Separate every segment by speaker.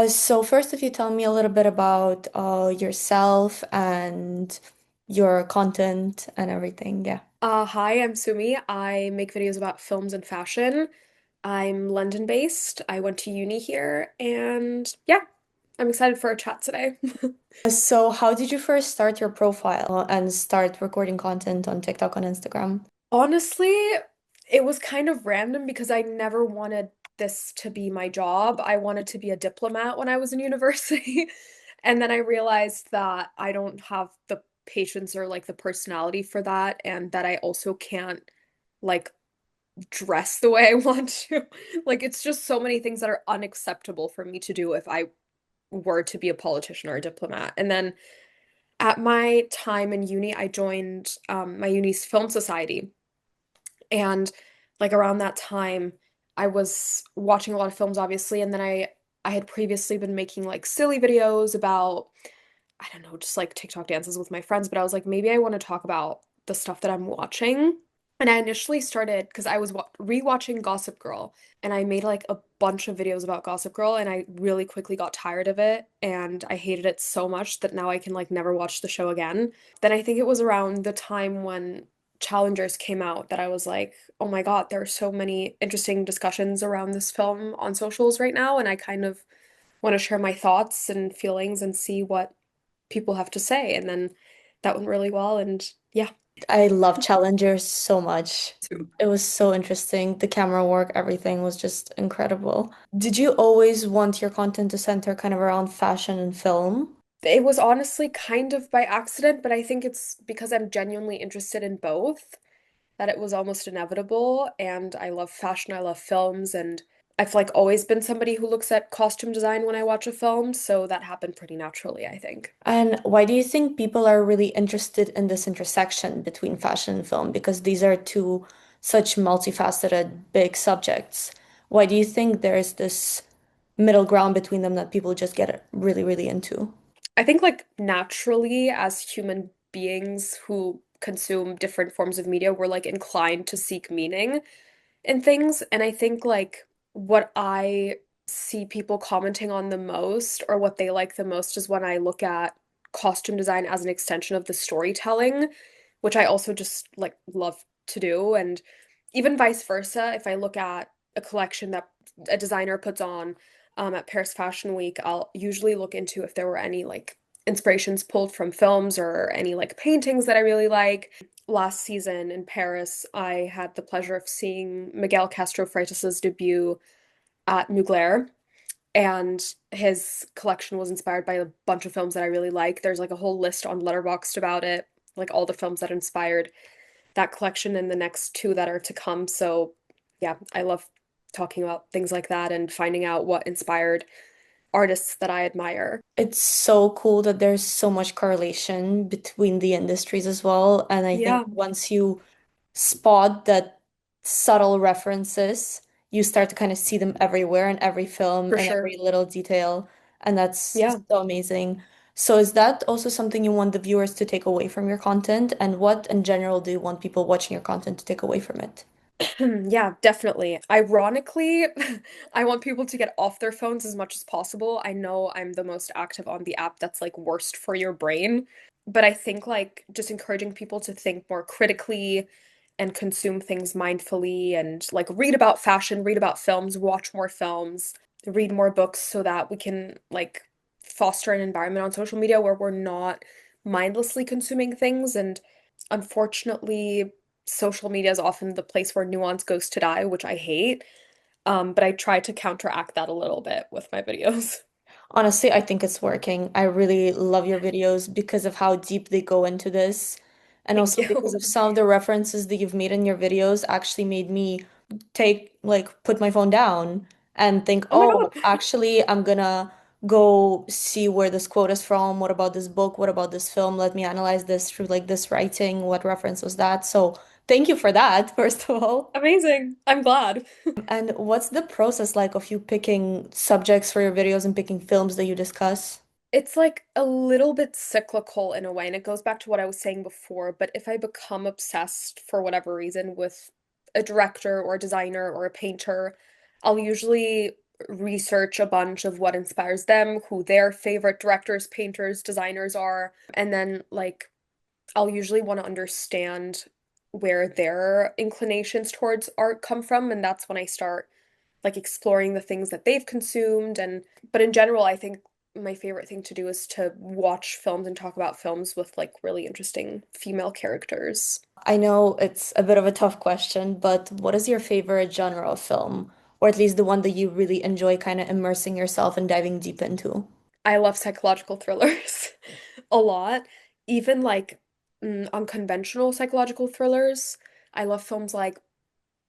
Speaker 1: So first, if you tell me a little bit about yourself and your content and everything, yeah.
Speaker 2: Hi, I'm Sumi. I make videos about films and fashion. I'm London based. I went to uni here, and yeah, I'm excited for our chat today.
Speaker 1: So how did you first start your profile and start recording content on TikTok and Instagram?
Speaker 2: Honestly, it was kind of random because I never wanted this to be my job. I wanted to be a diplomat when I was in university. And then I realized that I don't have the patience or like the personality for that, and that I also can't like dress the way I want to. Like, it's just so many things that are unacceptable for me to do if I were to be a politician or a diplomat. And then at my time in uni, I joined my uni's film society. And like around that time, I was watching a lot of films, obviously, and then I had previously been making like silly videos about, I don't know, just like TikTok dances with my friends, but I was like, maybe I want to talk about the stuff that I'm watching. And I initially started because I was rewatching Gossip Girl, and I made like a bunch of videos about Gossip Girl, and I really quickly got tired of it, and I hated it so much that now I can like never watch the show again. Then I think it was around the time when Challengers came out that I was like, oh my God, there are so many interesting discussions around this film on socials right now, and I kind of want to share my thoughts and feelings and see what people have to say. And then that went really well. And yeah.
Speaker 1: I love Challengers so much.
Speaker 2: Too.
Speaker 1: It was so interesting. The camera work, everything was just incredible. Did you always want your content to center kind of around fashion and film?
Speaker 2: It was honestly kind of by accident, but I think it's because I'm genuinely interested in both that it was almost inevitable. And I love fashion, I love films, and I've like always been somebody who looks at costume design when I watch a film, so that happened pretty naturally, I think.
Speaker 1: And why do you think people are really interested in this intersection between fashion and film? Because these are two such multifaceted, big subjects. Why do you think there's this middle ground between them that people just get really, really into?
Speaker 2: I think like naturally as human beings who consume different forms of media, we're like inclined to seek meaning in things. And I think like what I see people commenting on the most or what they like the most is when I look at costume design as an extension of the storytelling, which I also just like love to do. And even vice versa, if I look at a collection that a designer puts on at Paris Fashion Week, I'll usually look into if there were any like inspirations pulled from films or any like paintings that I really like. Last season in Paris, I had the pleasure of seeing Miguel Castro Freitas's debut at Mugler, and his collection was inspired by a bunch of films that I really like. There's like a whole list on Letterboxd about it, like all the films that inspired that collection and the next two that are to come. So, yeah, I love talking about things like that and finding out what inspired artists that I admire.
Speaker 1: It's so cool that there's so much correlation between the industries as well. And I think
Speaker 2: Yeah,
Speaker 1: once you spot that subtle references, you start to kind of see them everywhere in every film
Speaker 2: for
Speaker 1: and
Speaker 2: sure.
Speaker 1: every little detail. And that's
Speaker 2: Yeah.
Speaker 1: so amazing. So is that also something you want the viewers to take away from your content? And what in general do you want people watching your content to take away from it?
Speaker 2: Yeah, definitely. Ironically, I want people to get off their phones as much as possible. I know I'm the most active on the app that's like worst for your brain, but I think like just encouraging people to think more critically and consume things mindfully and like read about fashion, read about films, watch more films, read more books so that we can like foster an environment on social media where we're not mindlessly consuming things. And unfortunately, social media is often the place where nuance goes to die, which I hate. But I try to counteract that a little bit with my videos.
Speaker 1: Honestly, I think it's working. I really love your videos because of how deep they go into this. And
Speaker 2: Thank
Speaker 1: also because
Speaker 2: you.
Speaker 1: of some of the references that you've made in your videos actually made me put my phone down and think,
Speaker 2: Oh my
Speaker 1: oh,
Speaker 2: God.
Speaker 1: actually, I'm gonna go see where this quote is from. What about this book? What about this film? Let me analyze this through like this writing. What reference was that? So thank you for that, first of all.
Speaker 2: Amazing. I'm glad.
Speaker 1: And what's the process like of you picking subjects for your videos and picking films that you discuss?
Speaker 2: It's like a little bit cyclical in a way, and it goes back to what I was saying before. But if I become obsessed for whatever reason with a director or a designer or a painter, I'll usually research a bunch of what inspires them, who their favorite directors, painters, designers are, and then like I'll usually want to understand where their inclinations towards art come from, and that's when I start like exploring the things that they've consumed. And but in general, I think my favorite thing to do is to watch films and talk about films with like really interesting female characters.
Speaker 1: I know it's a bit of a tough question, but what is your favorite genre of film? Or at least the one that you really enjoy kind of immersing yourself and diving deep into?
Speaker 2: I love psychological thrillers a lot, even like unconventional psychological thrillers. I love films like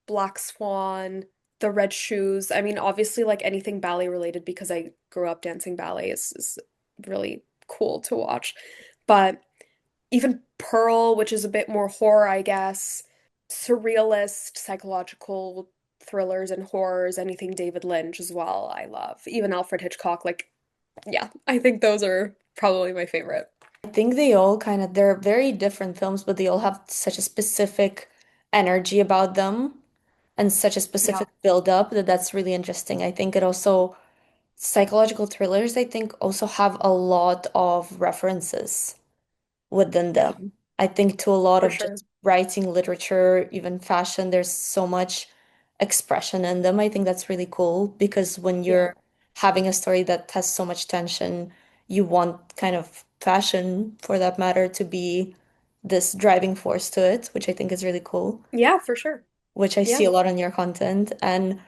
Speaker 2: Black Swan, The Red Shoes. I mean, obviously, like anything ballet related because I grew up dancing ballet is really cool to watch. But even Pearl, which is a bit more horror, I guess, surrealist, psychological thrillers and horrors, anything David Lynch as well, I love. Even Alfred Hitchcock, like, yeah, I think those are probably my favorite.
Speaker 1: I think they all kind of, they're very different films, but they all have such a specific energy about them and such a
Speaker 2: Yeah,
Speaker 1: specific build up that that's really interesting. I think it also, psychological thrillers, I think, also have a lot of references within
Speaker 2: yeah,
Speaker 1: them. I think to a lot
Speaker 2: for
Speaker 1: of
Speaker 2: sure.
Speaker 1: just writing, literature, even fashion, there's so much expression in them. I think that's really cool because when
Speaker 2: Yeah.
Speaker 1: you're having a story that has so much tension, you want kind of fashion, for that matter, to be this driving force to it, which I think is really cool,
Speaker 2: Yeah, for sure.
Speaker 1: which I see
Speaker 2: Yeah.
Speaker 1: a lot on your content. And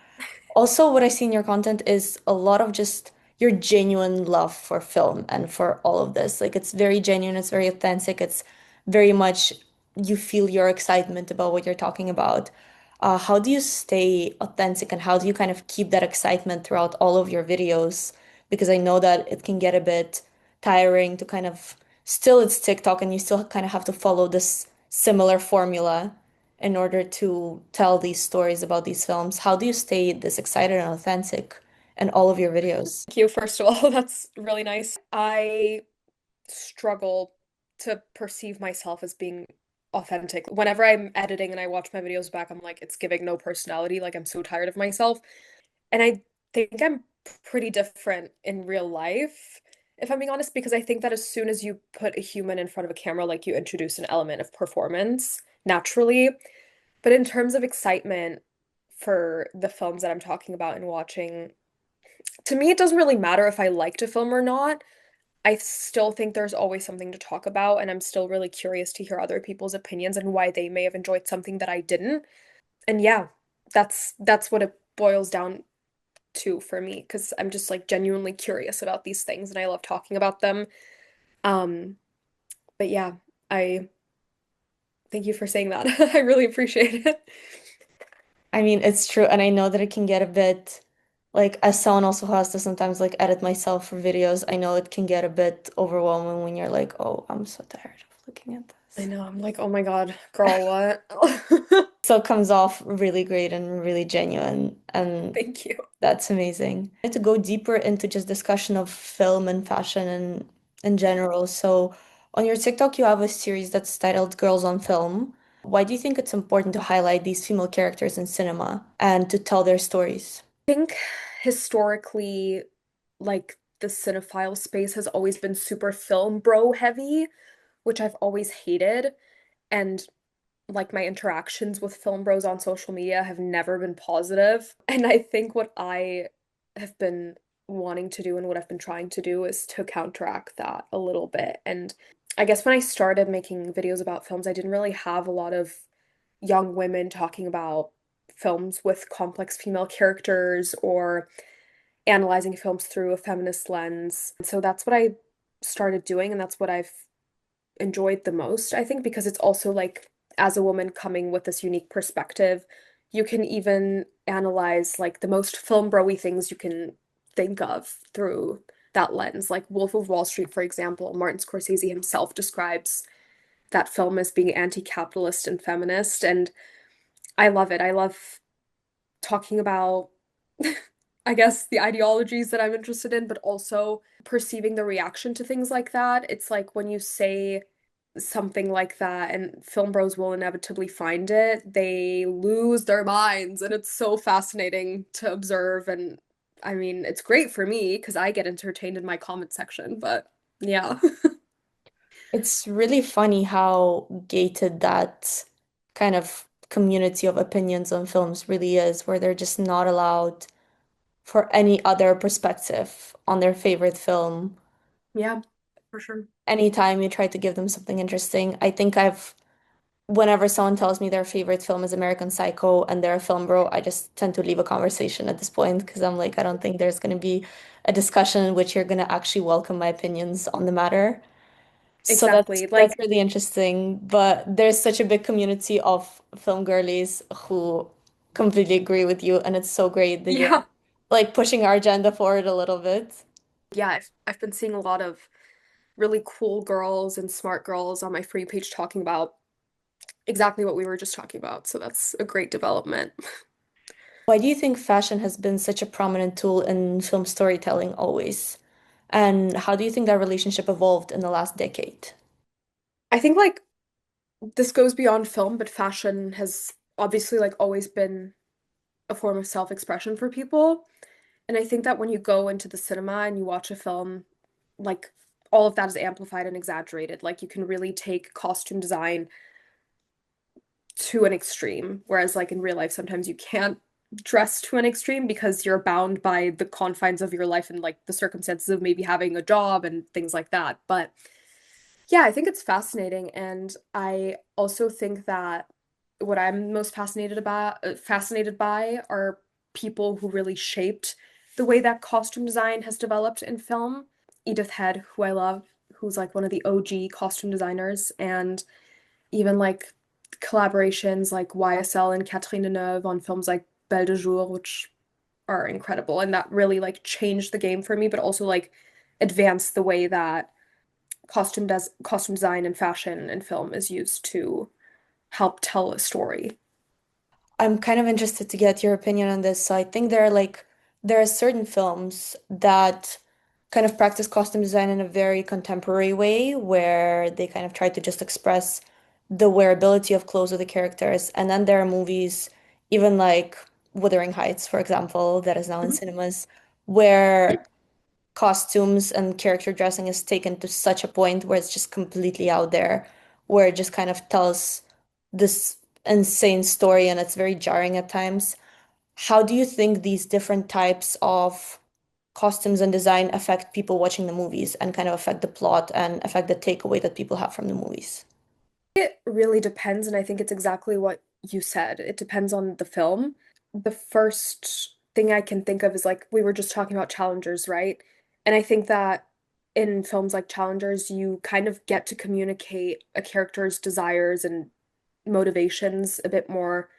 Speaker 1: also, what I see in your content is a lot of just your genuine love for film and for all of this. Like, it's very genuine, it's very authentic, it's very much you feel your excitement about what you're talking about. How do you stay authentic and how do you kind of keep that excitement throughout all of your videos? Because I know that it can get a bit tiring to kind of still it's TikTok and you still kind of have to follow this similar formula in order to tell these stories about these films? How do you stay this excited and authentic in all of your videos?
Speaker 2: Thank you, first of all. That's really nice. I struggle to perceive myself as being authentic. Whenever I'm editing and I watch my videos back, I'm like, it's giving no personality. Like, I'm so tired of myself. And I think I'm pretty different in real life, if I'm being honest, because I think that as soon as you put a human in front of a camera, like you introduce an element of performance naturally. But in terms of excitement for the films that I'm talking about and watching, to me, it doesn't really matter if I liked a film or not. I still think there's always something to talk about, and I'm still really curious to hear other people's opinions and why they may have enjoyed something that I didn't. And yeah, that's what it boils down to for me, because I'm just like genuinely curious about these things and I love talking about them. Um, but yeah, I thank you for saying that. I really appreciate it.
Speaker 1: I mean, it's true, and I know that it can get a bit like as someone also who has to sometimes like edit myself for videos, I know it can get a bit overwhelming when you're like, oh, I'm so tired of looking at
Speaker 2: I
Speaker 1: this.
Speaker 2: know, I'm like, oh my God, girl, what?
Speaker 1: So it comes off really great and really genuine, and
Speaker 2: Thank you.
Speaker 1: that's amazing. I had to go deeper into just discussion of film and fashion and in general. So on your TikTok, you have a series that's titled Girls on Film. Why do you think it's important to highlight these female characters in cinema and to tell their stories?
Speaker 2: I think historically, like the cinephile space has always been super film bro heavy, which I've always hated. And like my interactions with film bros on social media have never been positive. And I think what I have been wanting to do and what I've been trying to do is to counteract that a little bit. And I guess when I started making videos about films, I didn't really have a lot of young women talking about films with complex female characters or analyzing films through a feminist lens. So that's what I started doing, and that's what I've enjoyed the most, I think, because it's also like as a woman coming with this unique perspective, you can even analyze like the most film bro-y things you can think of through that lens. Like Wolf of Wall Street, for example, Martin Scorsese himself describes that film as being anti-capitalist and feminist, and I love it. I love talking about I guess the ideologies that I'm interested in, but also perceiving the reaction to things like that. It's like when you say something like that and film bros will inevitably find it, they lose their minds, and it's so fascinating to observe and I mean, it's great for me because I get entertained in my comment section, but yeah.
Speaker 1: It's really funny how gated that kind of community of opinions on films really is, where they're just not allowed for any other perspective on their favorite film.
Speaker 2: Yeah, for sure.
Speaker 1: Anytime you try to give them something interesting, I think whenever someone tells me their favorite film is American Psycho and they're a film bro, I just tend to leave a conversation at this point because I'm like, I don't think there's going to be a discussion in which you're going to actually welcome my opinions on the matter. So
Speaker 2: Exactly.
Speaker 1: that's
Speaker 2: Like,
Speaker 1: really interesting. But there's such a big community of film girlies who completely agree with you, and it's so great that you're
Speaker 2: yeah.
Speaker 1: like pushing our agenda forward a little bit.
Speaker 2: Yeah, I've been seeing a lot of really cool girls and smart girls on my free page talking about exactly what we were just talking about. So that's a great development.
Speaker 1: Why do you think fashion has been such a prominent tool in film storytelling always? And how do you think that relationship evolved in the last decade?
Speaker 2: I think like this goes beyond film, but fashion has obviously like always been a form of self-expression for people. And I think that when you go into the cinema and you watch a film, like all of that is amplified and exaggerated. Like you can really take costume design to an extreme, whereas like in real life, sometimes you can't dress to an extreme because you're bound by the confines of your life and like the circumstances of maybe having a job and things like that. But yeah, I think it's fascinating, and I also think that what I'm most fascinated by are people who really shaped the way that costume design has developed in film. Edith Head, who I love, who's like one of the OG costume designers, and even like collaborations like YSL and Catherine Deneuve on films like Belle de Jour, which are incredible, and that really like changed the game for me, but also like advanced the way that costume design and fashion and film is used to help tell a story.
Speaker 1: I'm kind of interested to get your opinion on this. So I think there are certain films that kind of practice costume design in a very contemporary way where they kind of try to just express the wearability of clothes of the characters. And then there are movies, even like Wuthering Heights, for example, that is now in
Speaker 2: Mhm.
Speaker 1: cinemas, where costumes and character dressing is taken to such a point where it's just completely out there, where it just kind of tells this insane story and it's very jarring at times. How do you think these different types of costumes and design affect people watching the movies and kind of affect the plot and affect the takeaway that people have from the movies?
Speaker 2: It really depends, and I think it's exactly what you said. It depends on the film. The first thing I can think of is like we were just talking about challengers, right? And I think that in films like Challengers, you kind of get to communicate a character's desires and motivations a bit more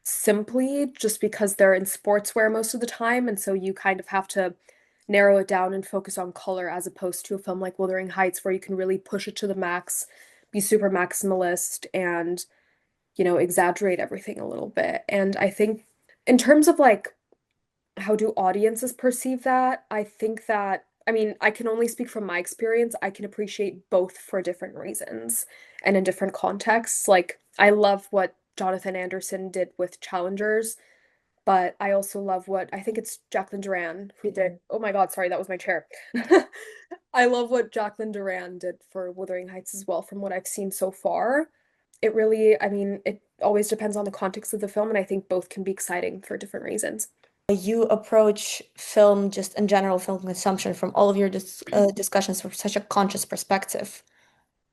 Speaker 2: simply just because they're in sportswear most of the time. And so you kind of have to narrow it down and focus on color as opposed to a film like Wuthering Heights, where you can really push it to the max, be super maximalist, and, exaggerate everything a little bit. And I think in terms of like how do audiences perceive that, I think that, I mean, I can only speak from my experience. I can appreciate both for different reasons and in different contexts. Like, I love what Jonathan Anderson did with Challengers, but I also love what I think it's Jacqueline Duran who did. Oh my God, sorry, that was my chair. I love what Jacqueline Duran did for Wuthering Heights as well, from what I've seen so far. It really, I mean, it always depends on the context of the film, and I think both can be exciting for different reasons.
Speaker 1: You approach film, just in general, film consumption from all of your discussions from such a conscious perspective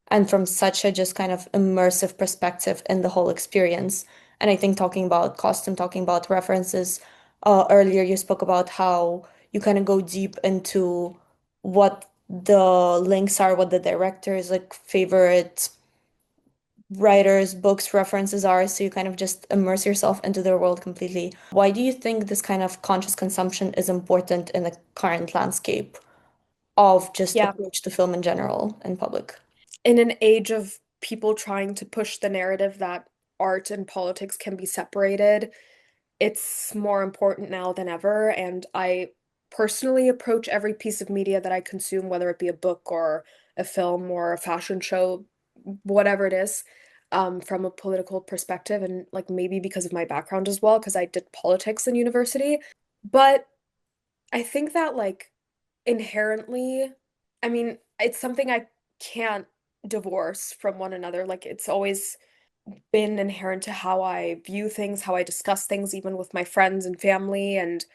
Speaker 1: and from such a just kind of immersive perspective in the whole experience. And I think talking about costume, talking about references, earlier you spoke about how you kind of go deep into what the links are, what the director's like favorite writers, books, references are, so you kind of just immerse yourself into their world completely. Why do you think this kind of conscious consumption is important in the current landscape of just
Speaker 2: Yeah.
Speaker 1: approach to film in general in public?
Speaker 2: In an age of people trying to push the narrative that art and politics can be separated, it's more important now than ever. And I personally approach every piece of media that I consume, whether it be a book or a film or a fashion show, whatever it is, from a political perspective. And like maybe because of my background as well, because I did politics in university. But I think that like inherently, I mean, it's something I can't divorce from one another. Like it's always been inherent to how I view things, how I discuss things, even with my friends and family. And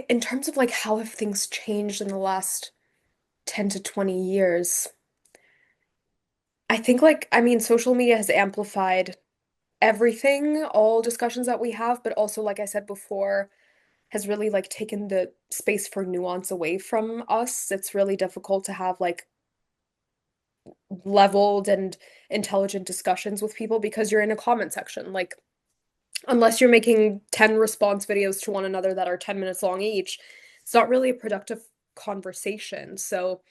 Speaker 2: in terms of like how have things changed in the last 10 to 20 years, I think like, I mean, social media has amplified everything, all discussions that we have, but also, like I said before, has really like taken the space for nuance away from us. It's really difficult to have like leveled and intelligent discussions with people because you're in a comment section. Like, unless you're making 10 response videos to one another that are 10 minutes long each, it's not really a productive conversation. So,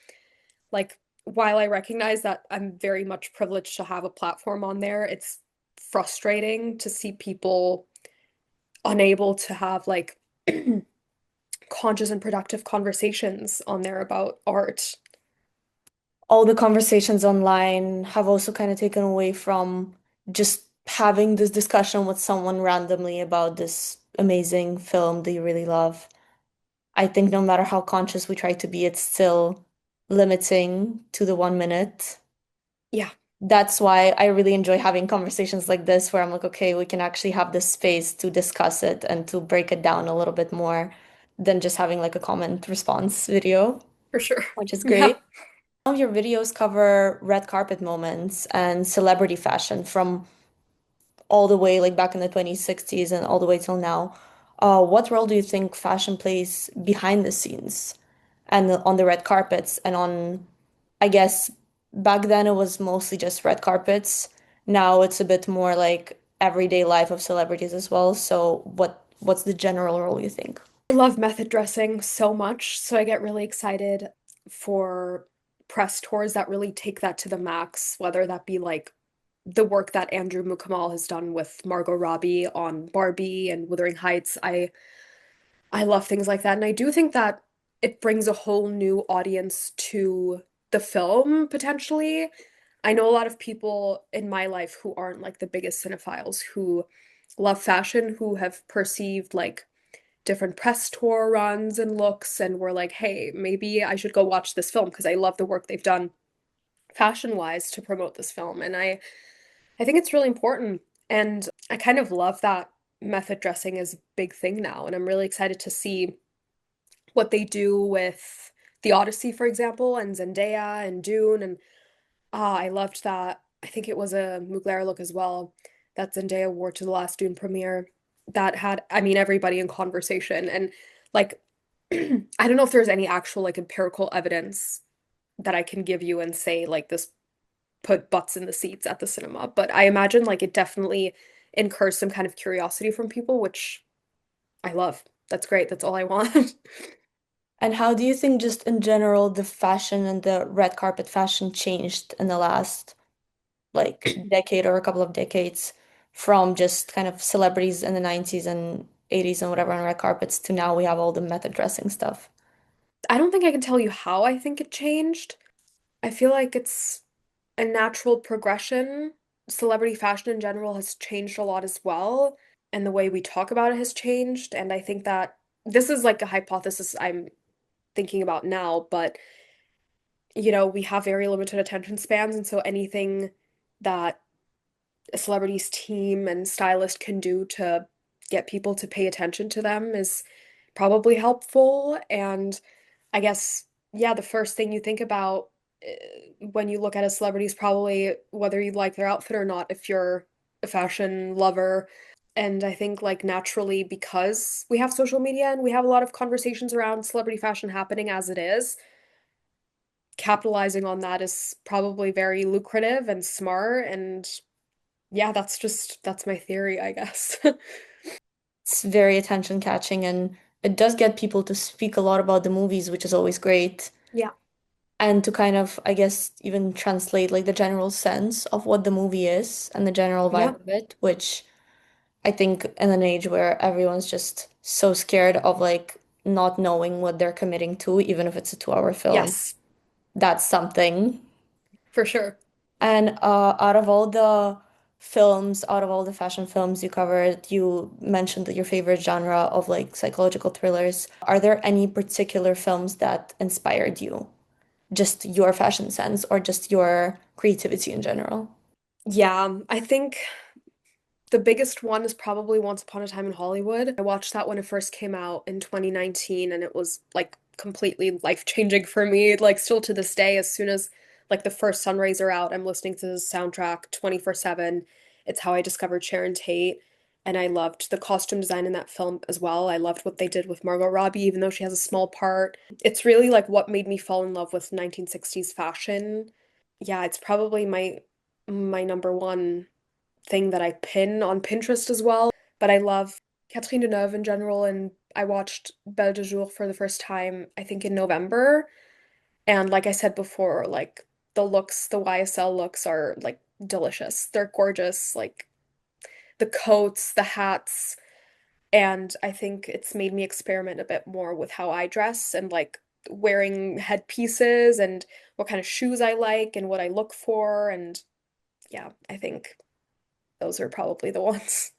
Speaker 2: like, while I recognize that I'm very much privileged to have a platform on there, it's frustrating to see people unable to have like conscious and productive conversations on there about art.
Speaker 1: All the conversations online have also kind of taken away from just having this discussion with someone randomly about this amazing film that you really love. I think no matter how conscious we try to be, it's still limiting to the 1 minute.
Speaker 2: Yeah,
Speaker 1: That's why I really enjoy having conversations like this, where I'm like, okay, we can actually have this space to discuss it and to break it down a little bit more than just having like a comment response video,
Speaker 2: for sure.
Speaker 1: which is
Speaker 2: Yeah.
Speaker 1: great. Some of your videos cover red carpet moments and celebrity fashion from all the way like back in the 2060s and all the way till now. What role do you think fashion plays behind the scenes and on the red carpets and on, I guess back then it was mostly just red carpets. Now it's a bit more like everyday life of celebrities as well. So what's the general role you think?
Speaker 2: I love method dressing so much, so I get really excited for press tours that really take that to the max, whether that be like the work that Andrew Mukamal has done with Margot Robbie on Barbie and Wuthering Heights. I love things like that, and I do think that it brings a whole new audience to the film potentially. I know a lot of people in my life who aren't like the biggest cinephiles who love fashion, who have perceived like different press tour runs and looks and were like, hey, maybe I should go watch this film because I love the work they've done fashion wise to promote this film. And I think it's really important. And I kind of love that method dressing is a big thing now. And I'm really excited to see what they do with The Odyssey, for example, and Zendaya and Dune. And I loved that. I think it was a Mugler look as well that Zendaya wore to the last Dune premiere that had, I mean, everybody in conversation. And like, I don't know if there's any actual like empirical evidence that I can give you and say like this put butts in the seats at the cinema, but I imagine like it definitely incurs some kind of curiosity from people, which I love. That's great. That's all I want.
Speaker 1: And how do you think just in general the fashion and the red carpet fashion changed in the last like decade or a couple of decades from just kind of celebrities in the 90s and 80s and whatever on red carpets to now we have all the method dressing stuff.
Speaker 2: I don't think I can tell you how I think it changed. I feel like it's a natural progression. Celebrity fashion in general has changed a lot as well, and the way we talk about it has changed. And I think that this is like a hypothesis I'm thinking about now, but we have very limited attention spans, and so anything that a celebrity's team and stylist can do to get people to pay attention to them is probably helpful. And I guess, yeah, the first thing you think about when you look at a celebrity is probably whether you like their outfit or not, if you're a fashion lover. And I think, like, naturally, because we have social media and we have a lot of conversations around celebrity fashion happening as it is, capitalizing on that is probably very lucrative and smart. And yeah, that's my theory, I guess.
Speaker 1: It's very attention catching and it does get people to speak a lot about the movies, which is always great.
Speaker 2: Yeah.
Speaker 1: And to kind of, I guess, even translate like the general sense of what the movie is and the general
Speaker 2: Yeah.
Speaker 1: vibe of it, which I think in an age where everyone's just so scared of like not knowing what they're committing to, even if it's a 2 hour film,
Speaker 2: Yes,
Speaker 1: that's something.
Speaker 2: for sure.
Speaker 1: And out of all the films, out of all the fashion films you covered, you mentioned that your favorite genre of like psychological thrillers. Are there any particular films that inspired you? Just your fashion sense or just your creativity in general?
Speaker 2: Yeah, I think the biggest one is probably Once Upon a Time in Hollywood. I watched that when it first came out in 2019 and it was like completely life-changing for me. Like still to this day, as soon as like the first sun rays are out, I'm listening to the soundtrack 24/7. It's how I discovered Sharon Tate. And I loved the costume design in that film as well. I loved what they did with Margot Robbie, even though she has a small part. It's really like what made me fall in love with 1960s fashion. Yeah, it's probably my number one thing that I pin on Pinterest as well. But I love Catherine Deneuve in general, and I watched Belle de Jour for the first time, I think in November. And like I said before, like the looks, the YSL looks are like delicious. They're gorgeous, like the coats, the hats, and I think it's made me experiment a bit more with how I dress and like wearing headpieces and what kind of shoes I like and what I look for. And yeah, I think those are probably the ones.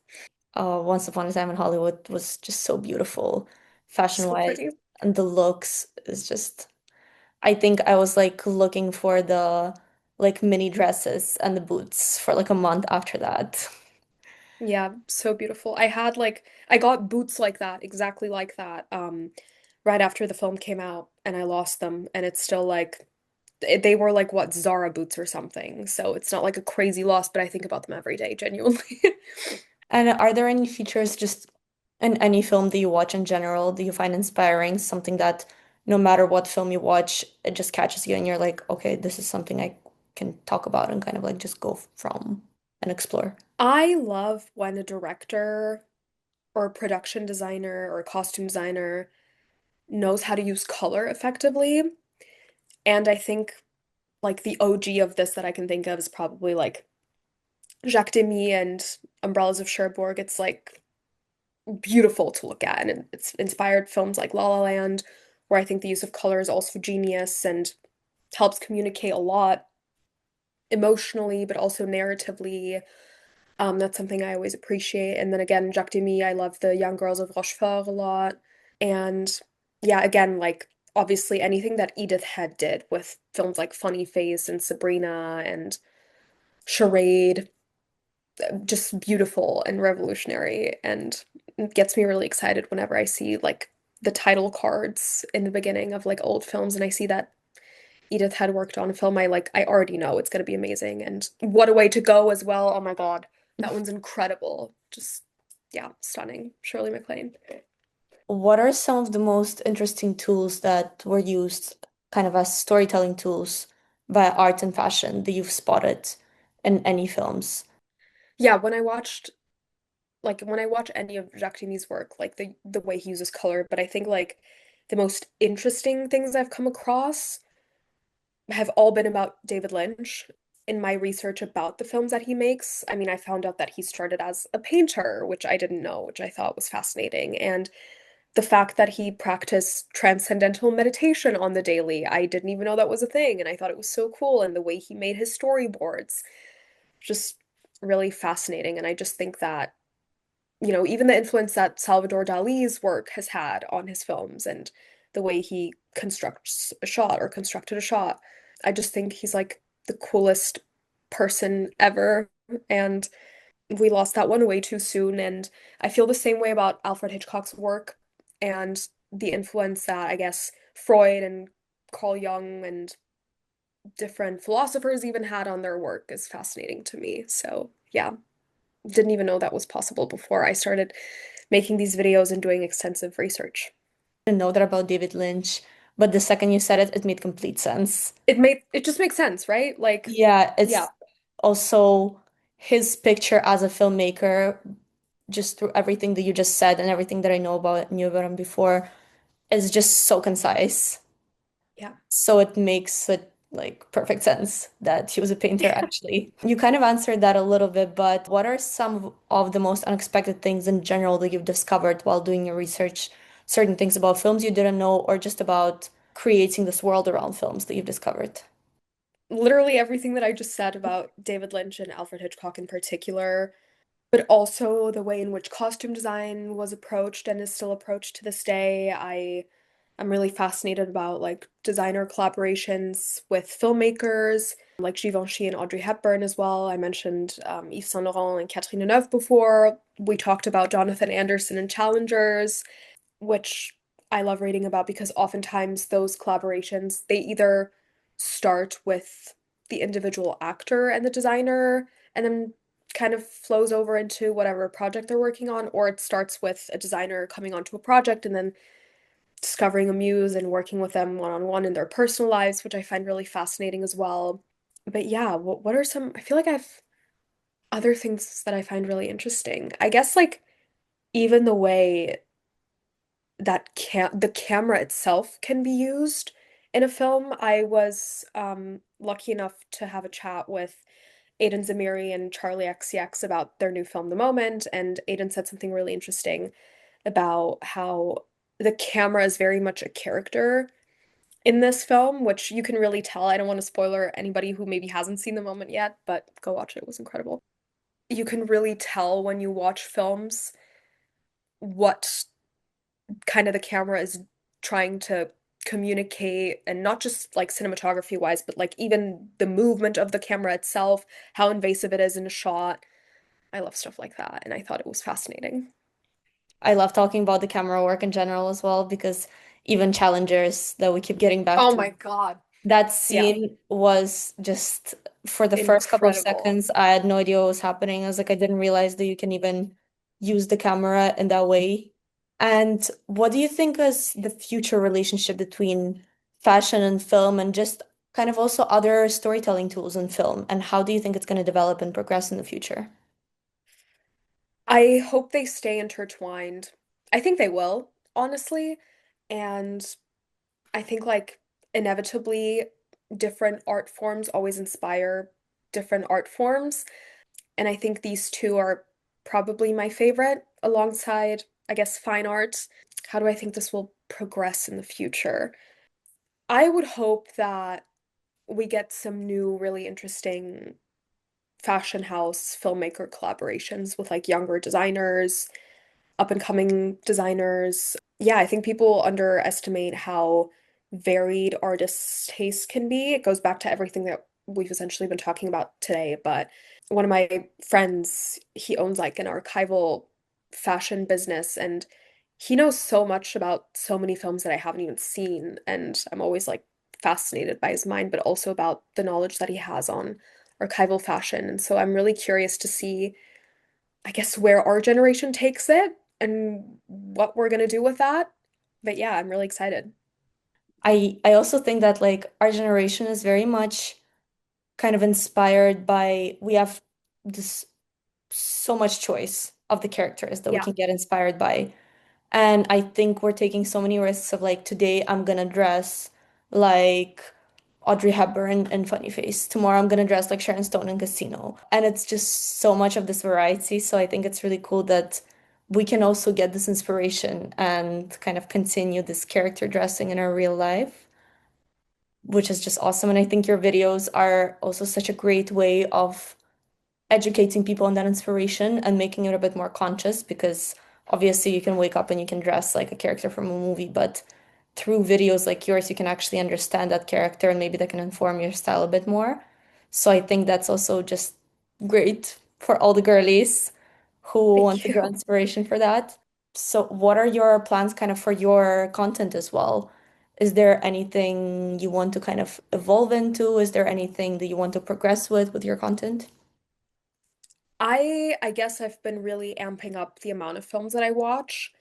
Speaker 1: Once Upon a Time in Hollywood was just so beautiful,
Speaker 2: So
Speaker 1: fashion-wise,
Speaker 2: pretty.
Speaker 1: and the looks is just I think I was like looking for the like mini dresses and the boots for like a month after that.
Speaker 2: Yeah, so beautiful. I got boots like that, exactly like that, right after the film came out and I lost them and it's still like they were like what Zara boots or something. So it's not like a crazy loss, but I think about them every day, genuinely.
Speaker 1: And are there any features just in any film that you watch in general that you find inspiring? Something that no matter what film you watch, it just catches you and you're like, okay, this is something I can talk about and kind of like just go from and explore.
Speaker 2: I love when a director or a production designer or a costume designer knows how to use color effectively. And I think like the OG of this that I can think of is probably like Jacques Demy and Umbrellas of Cherbourg. It's like beautiful to look at, and it's inspired films like La La Land, where I think the use of color is also genius and helps communicate a lot emotionally, but also narratively. That's something I always appreciate. And then again, Jacques Demy, I love the Young Girls of Rochefort a lot. And yeah, again, like obviously anything that Edith Head did with films like Funny Face and Sabrina and Charade, just beautiful and revolutionary, and it gets me really excited whenever I see like the title cards in the beginning of like old films and I see that Edith had worked on a film. I already know it's going to be amazing, and What a Way to Go as well. Oh my God, that one's incredible. Just yeah, stunning. Shirley MacLaine.
Speaker 1: What are some of the most interesting tools that were used kind of as storytelling tools by art and fashion that you've spotted in any films?
Speaker 2: Yeah, when I watch any of Jacques Demy's work, like the way he uses color, but I think like the most interesting things I've come across have all been about David Lynch. In my research about the films that he makes, I mean, I found out that he started as a painter, which I didn't know, which I thought was fascinating. And the fact that he practiced transcendental meditation on the daily, I didn't even know that was a thing. And I thought it was so cool. And the way he made his storyboards, just really fascinating. And I just think that, even the influence that Salvador Dali's work has had on his films and the way he constructs a shot or constructed a shot, I just think he's like the coolest person ever. And we lost that one way too soon. And I feel the same way about Alfred Hitchcock's work and the influence that I guess Freud and Carl Jung and different philosophers even had on their work is fascinating to me. So, yeah, didn't even know that was possible before I started making these videos and doing extensive research.
Speaker 1: Didn't know that about David Lynch, but the second you said it, it made complete sense.
Speaker 2: It just makes sense, right? Like,
Speaker 1: Yeah,
Speaker 2: yeah,
Speaker 1: it's also his picture as a filmmaker, just through everything that you just said and everything that I knew about him before, is just so concise.
Speaker 2: yeah.
Speaker 1: So it makes it like perfect sense that he was a painter, actually. You kind of answered that a little bit, but what are some of the most unexpected things in general that you've discovered while doing your research? Certain things about films you didn't know, or just about creating this world around films that you've discovered?
Speaker 2: literally everything that I just said about David Lynch and Alfred Hitchcock in particular, but also the way in which costume design was approached and is still approached to this day. I'm really fascinated about like designer collaborations with filmmakers like Givenchy and Audrey Hepburn as well. I mentioned Yves Saint Laurent and Catherine Deneuve before. We talked about Jonathan Anderson and Challengers, which I love reading about because oftentimes those collaborations, they either start with the individual actor and the designer and then kind of flows over into whatever project they're working on, or it starts with a designer coming onto a project and then discovering a muse and working with them one on one in their personal lives, which I find really fascinating as well. But yeah, what are some, I feel like I have other things that I find really interesting. I guess like even the way that the camera itself can be used in a film. I was lucky enough to have a chat with Aidan Zamiri and Charlie XCX about their new film, The Moment, and Aidan said something really interesting about how the camera is very much a character in this film, which you can really tell. I don't want to spoiler anybody who maybe hasn't seen The Moment yet, but go watch it. It was incredible. You can really tell when you watch films what kind of the camera is trying to communicate, and not just like cinematography wise, but like even the movement of the camera itself, how invasive it is in a shot. I love stuff like that, and I thought it was fascinating.
Speaker 1: I love talking about the camera work in general as well because even challengers that we keep getting back
Speaker 2: Oh
Speaker 1: to,
Speaker 2: my God.
Speaker 1: that
Speaker 2: Yeah,
Speaker 1: scene was just for the first couple of
Speaker 2: incredible.
Speaker 1: seconds, I had no idea what was happening. I was like, I didn't realize that you can even use the camera in that way. And what do you think is the future relationship between fashion and film and just kind of also other storytelling tools in film? And how do you think it's going to develop and progress in the future?
Speaker 2: I hope they stay intertwined. I think they will, honestly. And I think like inevitably different art forms always inspire different art forms. And I think these two are probably my favorite alongside, I guess, fine art. How do I think this will progress in the future? I would hope that we get some new, really interesting fashion house filmmaker collaborations with like younger designers, up and coming designers. Yeah, I think people underestimate how varied artists' taste can be. It goes back to everything that we've essentially been talking about today. But one of my friends, he owns like an archival fashion business, and he knows so much about so many films that I haven't even seen. And I'm always like fascinated by his mind, but also about the knowledge that he has on archival fashion. And so I'm really curious to see, I guess, where our generation takes it and what we're gonna do with that. But yeah, I'm really excited.
Speaker 1: I also think that like our generation is very much kind of inspired by we have this so much choice of the characters that we
Speaker 2: Yeah.
Speaker 1: can get inspired by. And I think we're taking so many risks of like today I'm gonna dress like Audrey Hepburn in Funny Face. Tomorrow I'm gonna dress like Sharon Stone in Casino. And it's just so much of this variety. So I think it's really cool that we can also get this inspiration and kind of continue this character dressing in our real life, which is just awesome. And I think your videos are also such a great way of educating people on that inspiration and making it a bit more conscious because obviously you can wake up and you can dress like a character from a movie, but through videos like yours, you can actually understand that character and maybe that can inform your style a bit more. So I think that's also just great for all the girlies who want
Speaker 2: Thank
Speaker 1: to draw
Speaker 2: you.
Speaker 1: inspiration for that. So what are your plans kind of for your content as well? Is there anything you want to kind of evolve into? Is there anything that you want to progress with your content?
Speaker 2: I guess I've been really amping up the amount of films that I watch.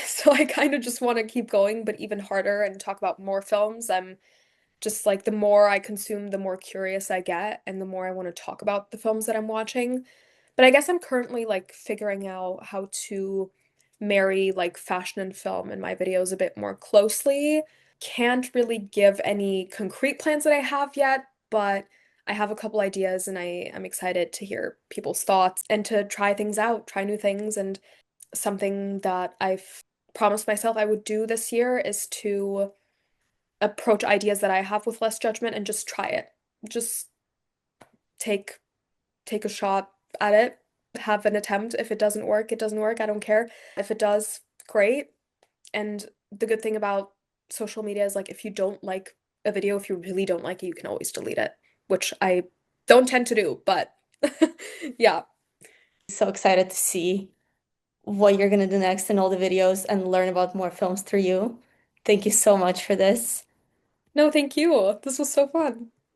Speaker 2: So I kind of just want to keep going, but even harder and talk about more films. I'm just like the more I consume, the more curious I get, and the more I want to talk about the films that I'm watching. But I guess I'm currently like figuring out how to marry like fashion and film in my videos a bit more closely. Can't really give any concrete plans that I have yet, but I have a couple ideas and I'm excited to hear people's thoughts and to try things out, try new things. And something that I've promised myself I would do this year is to approach ideas that I have with less judgment and just try it. just take take a shot at it, have an attempt. If it doesn't work, it doesn't work. I don't care. If it does, great. And the good thing about social media is like if you don't like a video, if you really don't like it, you can always delete it, which I don't tend to do, but yeah.
Speaker 1: So excited to see what you're gonna do next in all the videos and learn about more films through you. Thank you so much for this.
Speaker 2: No, thank you. This was so fun.